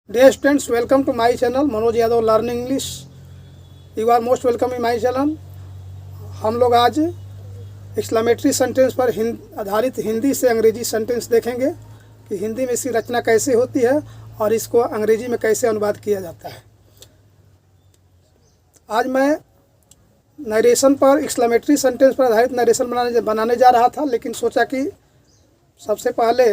Dear students, welcome to my channel Manoj Yadav learning English. You are most welcome in my channel. हम लोग आज exclamatory sentence पर आधारित हिंदी से अंग्रेजी सेंटेंस देखेंगे कि हिंदी में इसकी रचना कैसे होती है और इसको अंग्रेजी में कैसे अनुवाद किया जाता है। आज मैं नरेशन पर एक्सक्लेमेटरी सेंटेंस पर आधारित नरेशन बनाने जा रहा था, लेकिन सोचा कि सबसे पहले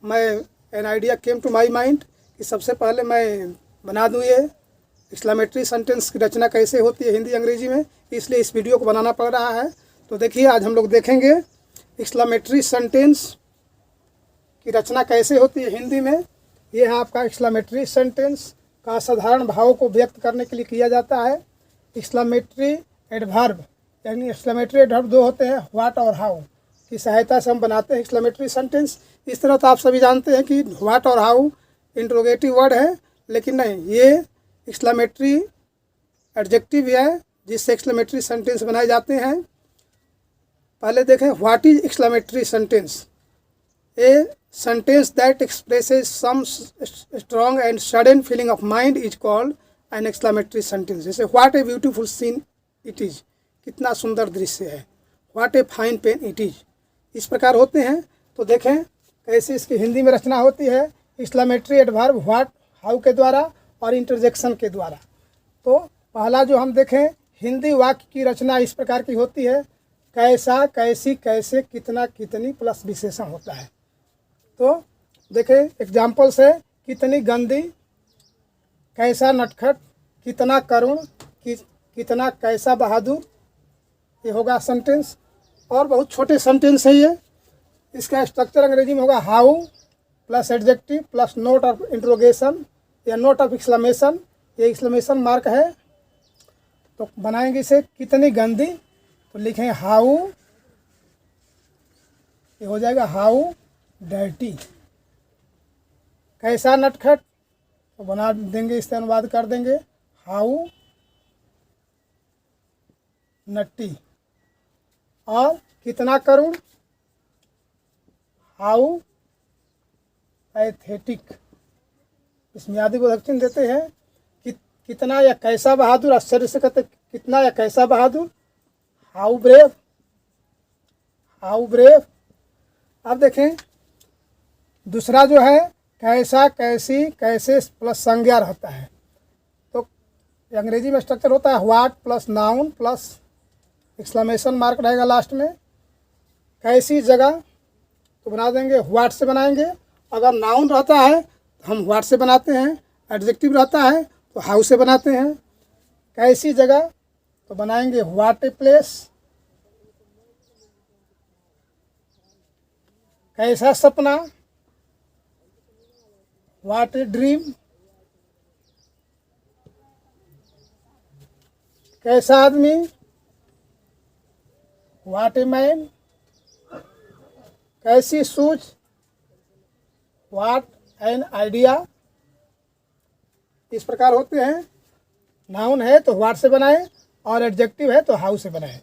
मैं an idea came to my mind कि सबसे पहले मैं बना दूँ ये एक्सक्लेमेटरी सेंटेंस की रचना कैसे होती है हिंदी अंग्रेजी में, इसलिए इस वीडियो को बनाना पड़ रहा है। तो देखिए, आज हम लोग देखेंगे एक्सक्लेमेटरी सेंटेंस की रचना कैसे होती है हिंदी में। यह है आपका एक्सक्लेमेटरी सेंटेंस का साधारण भावों को व्यक्त करने के लिए किया जाता है। एक्सक्लेमेटरी एडवर्ब यानी एक्सक्लेमेटरी एडवर्ब दो होते हैं, व्हाट और हाउ की सहायता से हम बनाते हैं एक्सक्लेमेटरी सेंटेंस। इस तरह तो आप सभी जानते हैं कि व्हाट और हाउ इंट्रोगेटिव वर्ड है, लेकिन नहीं, ये एक्सक्लेमेटरी एडजेक्टिव है जिससे एक्सक्लेमेटरी सेंटेंस बनाए जाते हैं। पहले देखें, what is exclamatory sentence? A sentence that expresses some strong and sudden feeling of mind is called an exclamatory sentence. जैसे what a beautiful scene it is, कितना सुंदर दृश्य है। What a fine pen it is, इस प्रकार होते हैं। तो देखें कैसे इसकी हिंदी में रचना होती है एक्सक्लेमेटरी एडवर्ब व्हाट हाउ के द्वारा और इंटरजेक्शन के द्वारा। तो पहला जो हम देखें, हिंदी वाक्य की रचना इस प्रकार की होती है, कैसा, कैसी, कैसे, कितना, कितनी प्लस विशेषण होता है। तो देखें एग्जाम्पल्स है, कितनी गंदी, कैसा नटखट, कितना करुण, कितना कैसा बहादुर, ये होगा सेंटेंस। और बहुत छोटे सेंटेंस है ये। इसका स्ट्रक्चर अंग्रेजी में होगा how plus adjective plus note of interrogation या नोट ऑफ एक्सक्लेमेशन, ये एक्सक्लेमेशन मार्क है। तो बनाएंगे इसे, कितनी गंदी तो लिखें हाउ, ये हो जाएगा हाउ डर्टी। कैसा नटखट तो बना देंगे, इससे अनुवाद कर देंगे हाउ नट्टी। और कितना करुण, हाउ पैथेटिक। इसमें आदिबोधक चिन्ह देते हैं कि कितना या कैसा बहादुर, आश्चर्य से कहते कितना या कैसा बहादुर, हाउ ब्रेव, हाउ ब्रेव। अब देखें दूसरा जो है, कैसा, कैसी, कैसे प्लस संज्ञा रहता है। तो अंग्रेजी में स्ट्रक्चर होता है what plus noun plus exclamation mark रहेगा लास्ट में। कैसी जगह तो बना देंगे व्हाट से बनाएंगे। अगर नाउन रहता है तो हम व्हाट से बनाते हैं, एडजेक्टिव रहता है तो हाउ से बनाते हैं। कैसी जगह तो बनाएंगे व्हाट ए प्लेस। कैसा सपना, व्हाट ए ड्रीम। कैसा आदमी, व्हाट ए मैन। कैसी सूझ, व्हाट एन आइडिया। इस प्रकार होते हैं। नाउन है तो व्हाट से बनाएं और एडजेक्टिव है तो हाउ से बनाएं।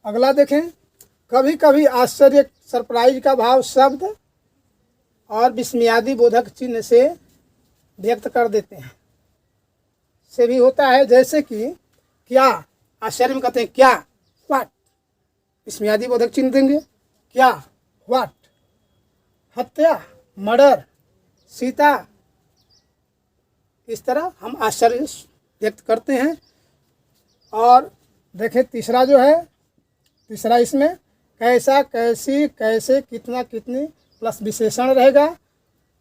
अगला देखें, कभी कभी आश्चर्य सरप्राइज का भाव शब्द और विस्मयादि बोधक चिन्ह से व्यक्त कर देते हैं, से भी होता है। जैसे कि क्या, आश्चर्य में कहते हैं क्या, व्हाट, विस्मयादि बोधक चिन्ह देंगे क्या, व्हाट। हत्या, मर्डर, सीता, इस तरह हम आश्चर्य व्यक्त करते हैं। और देखें तीसरा जो है, तीसरा इसमें कैसा, कैसी, कैसे, कितना, कितनी प्लस विशेषण रहेगा।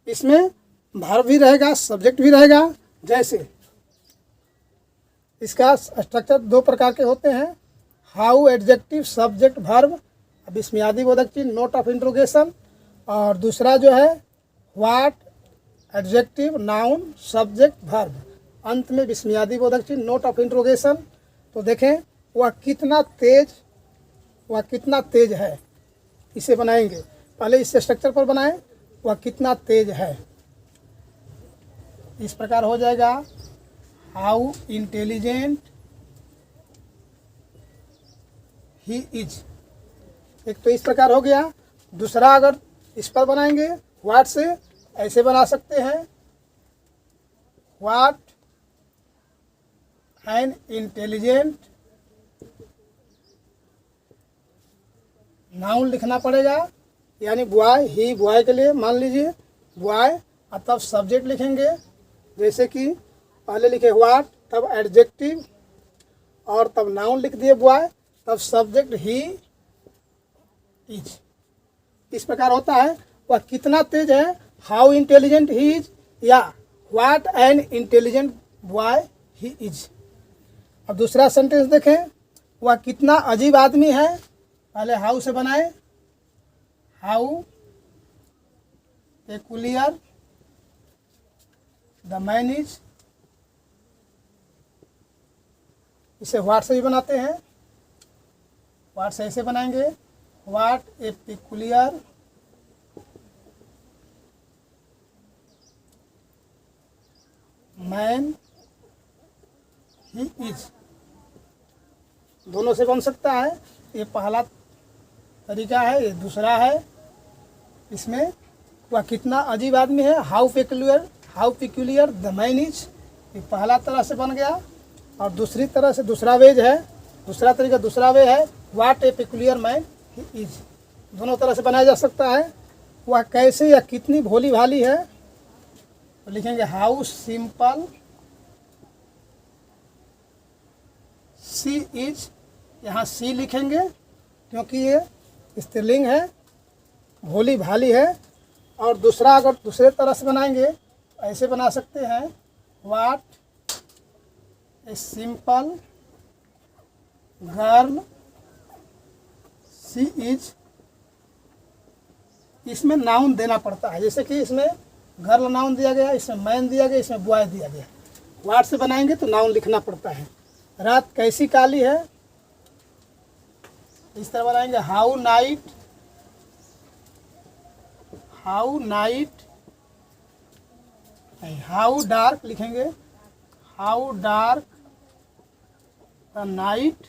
इसमें वर्ब भी रहेगा, सब्जेक्ट भी रहेगा। जैसे इसका स्ट्रक्चर दो प्रकार के होते हैं, हाउ एडजेक्टिव सब्जेक्ट वर्ब, विस्मयादि बोधक चिन्ह नोट ऑफ इंट्रोगेशन। और दूसरा जो है what adjective noun subject verb, अंत में विस्मयादि बोधक चिन्ह नोट ऑफ इंट्रोगेशन। तो देखें वह कितना तेज, वह कितना तेज है, इसे बनाएंगे। पहले इस स्ट्रक्चर पर बनाएं, वह कितना तेज है। इस प्रकार हो जाएगा हाउ इंटेलिजेंट ही इज। एक तो इस प्रकार हो गया। दूसरा अगर इस पर बनाएंगे व्हाट से ऐसे बना सकते हैं व्हाट एन इंटेलिजेंट नाउन लिखना पड़ेगा, यानी बॉय, ही बॉय के लिए मान लीजिए बॉय, और तब सब्जेक्ट लिखेंगे। जैसे कि पहले लिखे व्हाट, तब एडजेक्टिव, और तब नाउन लिख दिए बॉय, तब सब्जेक्ट ही इज। इस प्रकार होता है। वह कितना तेज है, हाउ इंटेलिजेंट ही इज, या what an intelligent boy he is. अब दूसरा सेंटेंस देखें, वह कितना अजीब आदमी है। पहले हाउ से बनाए, how peculiar the man is. इसे व्हाट से भी बनाते हैं, व्हाट से ऐसे बनाएंगे, what a peculiar man he is. दोनों से बन सकता है। ये पहला तरीका है, ये दूसरा है। इसमें वह कितना अजीब आदमी है, how peculiar the man is, ये पहला तरह से बन गया। और दूसरी तरह से दूसरा वेज है, दूसरा तरीका दूसरा वे है, what A peculiar man he is. दोनों तरह से बनाया जा सकता है। वह कैसे या कितनी भोली भाली है, तो लिखेंगे हाउ सिंपल सी इज। यहाँ सी लिखेंगे क्योंकि ये स्त्रीलिंग है, भोली भाली है। और दूसरा अगर दूसरे तरह से बनाएंगे ऐसे बना सकते हैं, what a simple girl she is. इसमें नाउन देना पड़ता है, जैसे कि इसमें गर्ल नाउन दिया गया, इसमें मैन दिया गया, इसमें बॉय दिया गया। व्हाट से बनाएंगे तो नाउन लिखना पड़ता है। रात कैसी काली है, इस तरह बनाएंगे, हाउ नाइट हाउ डार्क लिखेंगे, how dark the night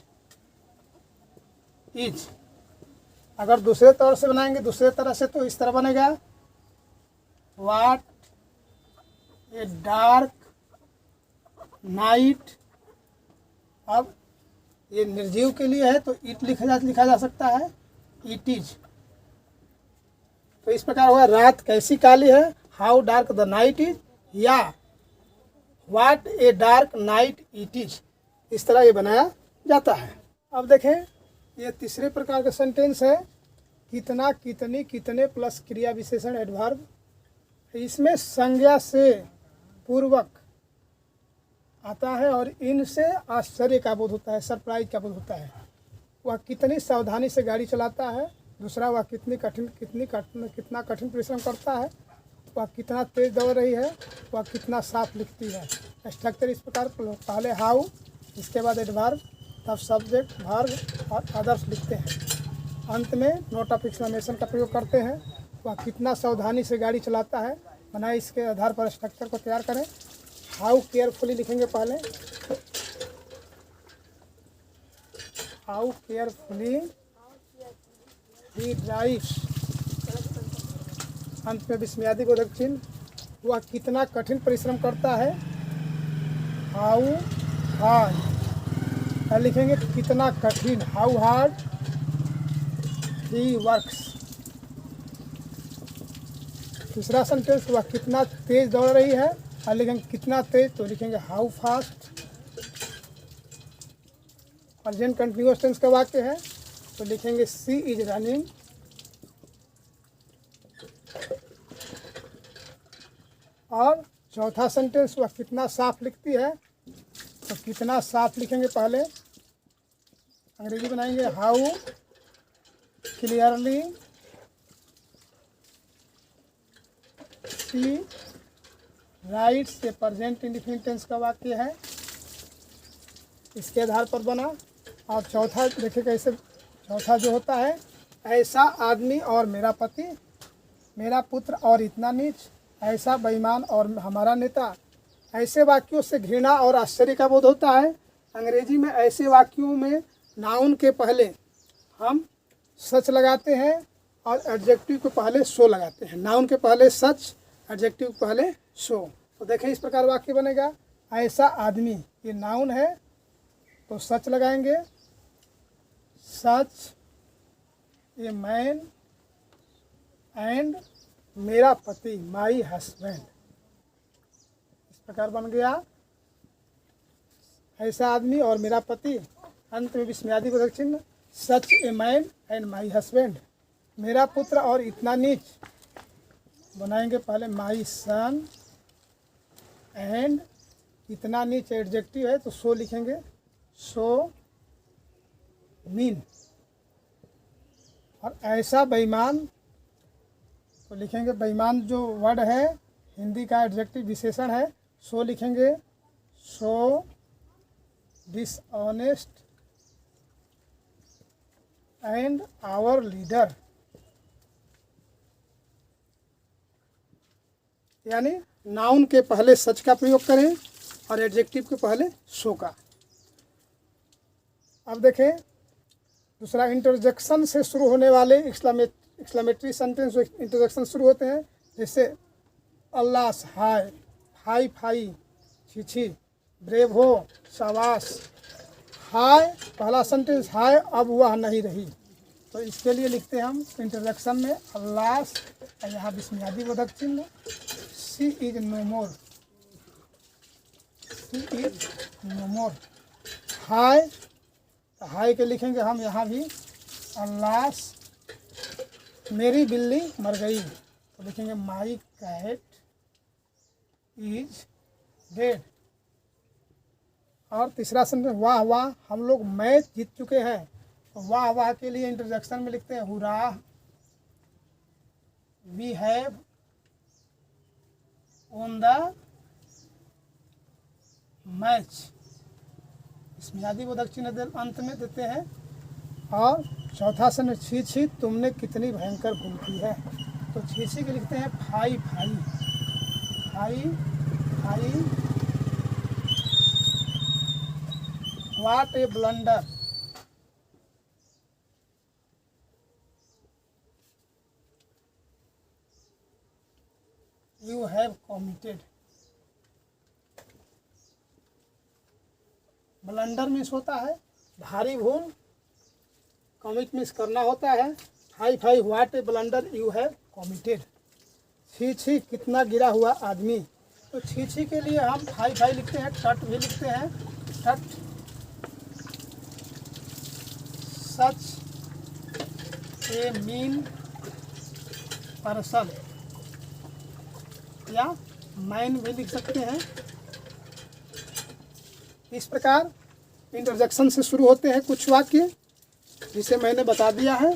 is. अगर दूसरे तरह से बनाएंगे दूसरे तरह से तो इस तरह बनेगा, व्हाट ए डार्क नाइट। अब ये निर्जीव के लिए है तो इट लिखा जा सकता है, इट इज। तो इस प्रकार हुआ, रात कैसी काली है, how dark the night is, या what a dark night it is. इस तरह ये बनाया जाता है। अब देखें, ये तीसरे प्रकार का सेंटेंस है, कितना, कितनी, कितने प्लस क्रिया विशेषण एडवर्ब। इसमें संज्ञा से पूर्वक आता है और इनसे आश्चर्य का बोध होता है, सरप्राइज का बोध होता है। वह कितनी सावधानी से गाड़ी चलाता है। दूसरा, वह कितना कठिन परिश्रम करता है। वह कितना तेज दौड़ रही है। वह कितना साफ लिखती है। स्ट्रक्चर इस प्रकार, पहले हाउ, इसके बाद एडवर्ब, तब सब्जेक्ट, वर्ब और अदर्स लिखते हैं। अंत में नोट ऑफ एक्सक्लेमेशन का प्रयोग करते हैं। वह कितना सावधानी से गाड़ी चलाता है बनाए, इसके आधार पर स्ट्रक्चर को तैयार करें। हाउ केयरफुली लिखेंगे पहले, हाउ केयरफुली ही ड्राइव्स। अंत में विस्मयादि बोधक चिन्ह। वह कितना कठिन परिश्रम करता है, हाउ हार्ड। लिखेंगे कितना कठिन, हाउ हार्ड ही वर्क्स। दूसरा सेंटेंस, वह कितना तेज दौड़ रही है, और लिखेंगे कितना तेज, तो लिखेंगे how fast. Present continuous tense का वाक्य है तो लिखेंगे सी इज रनिंग। और चौथा सेंटेंस, वह कितना साफ लिखती है, तो कितना साफ लिखेंगे पहले, अंग्रेजी बनाएंगे, हाउ क्लियरली शी राइट्स। ये प्रेजेंट इंडेफिनिट टेंस का वाक्य है, इसके आधार पर बना। और चौथा देखिए कैसे, चौथा जो होता है, ऐसा आदमी और मेरा पति, मेरा पुत्र और इतना नीच, ऐसा बेईमान और हमारा नेता। ऐसे वाक्यों से घृणा और आश्चर्य का बोध होता है। अंग्रेजी में ऐसे वाक्यों में नाउन के पहले हम सच लगाते हैं और एडजेक्टिव के पहले सो लगाते हैं। नाउन के पहले सच, एडजेक्टिव के पहले सो। तो देखें इस प्रकार वाक्य बनेगा, ऐसा आदमी, ये नाउन है तो सच लगाएंगे, सच ए मैन एंड मेरा पति, माई हस्बैंड। इस प्रकार बन गया ऐसा आदमी और मेरा पति, अंत में विस्मयादिबोधक चिन्ह, such a man and my husband. मेरा पुत्र और इतना नीच बनाएंगे पहले माई सन एंड इतना नीच एडजेक्टिव है तो सो लिखेंगे, सो मीन। और ऐसा बेईमान तो लिखेंगे, बेईमान जो वर्ड है हिंदी का एडजेक्टिव विशेषण है, सो लिखेंगे, सो डिसऑनेस्ट एंड आवर लीडर। यानी नाउन के पहले सच का प्रयोग करें और एडजेक्टिव के पहले सो का। अब देखें दूसरा, इंटरजेक्शन से शुरू होने वाले एक्सक्लेमेटरी सेंटेंस जो इंटरजेक्शन शुरू होते हैं, जैसे अल्लाह, हाय, हाई फाई, छी छी, ब्रेव हो, शाबाश। हाय पहला सेंटेंस हाय, अब वह नहीं रही, तो इसके लिए लिखते हैं हम इंटरजेक्शन में अल्लाह, यहाँ विस्मयादिबोधक चिन्ह, she is no more, she is no more. हाय, हाय के लिखेंगे हम यहाँ भी अल्लाह, मेरी बिल्ली मर गई, तो लिखेंगे माई कैट इज डेड। और तीसरा सेंटेंस वाह वाह, हम लोग मैच जीत चुके हैं, तो वाह वाह के लिए इंटरजेक्शन में लिखते हैं hurrah, we have won the match. इसमें आदिबोधक चिन्ह अंत में देते हैं। और चौथा सेंटेंस छी छी, तुमने कितनी भयंकर भूल की है, तो छी छी के लिखते हैं fie fie, fie fie, what a blunder. You have committed. Blunder means होता है भारी भूल, कमिट मीन्स करना होता है, हाई fie, what a blunder you have committed. छी छी, कितना गिरा हुआ आदमी, तो छी छी के लिए हम हाई फाई लिखते हैं, टट भी लिखते हैं, टट। सच ए मीन पर्सन, या मैन भी लिख सकते हैं। इस प्रकार इंटरजेक्शन से शुरू होते हैं कुछ वाक्य, जिसे मैंने बता दिया है।